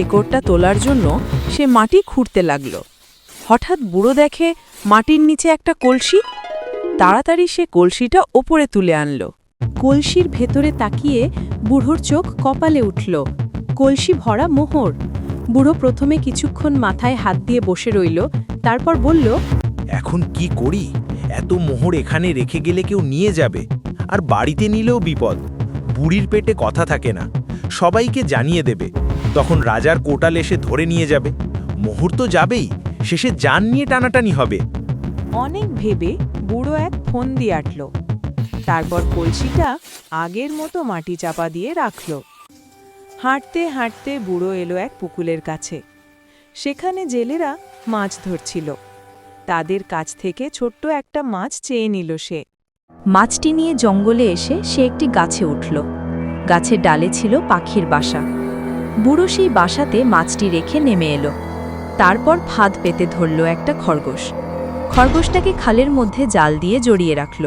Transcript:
শিকড়টা তোলার জন্য সে মাটি খুঁড়তে লাগল। হঠাৎ বুড়ো দেখে মাটির নিচে একটা কলসি। তাড়াতাড়ি সে কলসিটা ওপরে তুলে আনল। কলসির ভেতরে তাকিয়ে বুড়োর চোখ কপালে উঠল। কলসি ভরা মোহর। বুড়ো প্রথমে কিছুক্ষণ মাথায় হাত দিয়ে বসে রইল, তারপর বলল, এখন কি করি? এত মোহর এখানে রেখে গেলে কেউ নিয়ে যাবে, আর বাড়িতে নিলেও বিপদ। বুড়ির পেটে কথা থাকে না, সবাইকে জানিয়ে দেবে। তখন রাজার কোটাল এসে ধরে নিয়ে যাবে। মোহর তো যাবেই, শেষে জান নিয়ে টানাটানি হবে। অনেক ভেবে বুড়ো এক ফোন দিয়ে আটল। তারপর কলসিটা আগের মতো মাটি চাপা দিয়ে রাখল। হাঁটতে হাঁটতে বুড়ো এলো এক পুকুরের কাছে। সেখানে জেলেরা মাছ ধরছিল। তাদের কাছ থেকে ছোট্ট একটা মাছ চেয়ে নিল সে। মাছটি নিয়ে জঙ্গলে এসে সে একটি গাছে উঠল। গাছের ডালে ছিল পাখির বাসা। বুড়ো সেই বাসাতে মাছটি রেখে নেমে এলো। তারপর ফাঁদ পেতে ধরল একটা খরগোশ। খরগোশটাকে খালের মধ্যে জাল দিয়ে জড়িয়ে রাখল।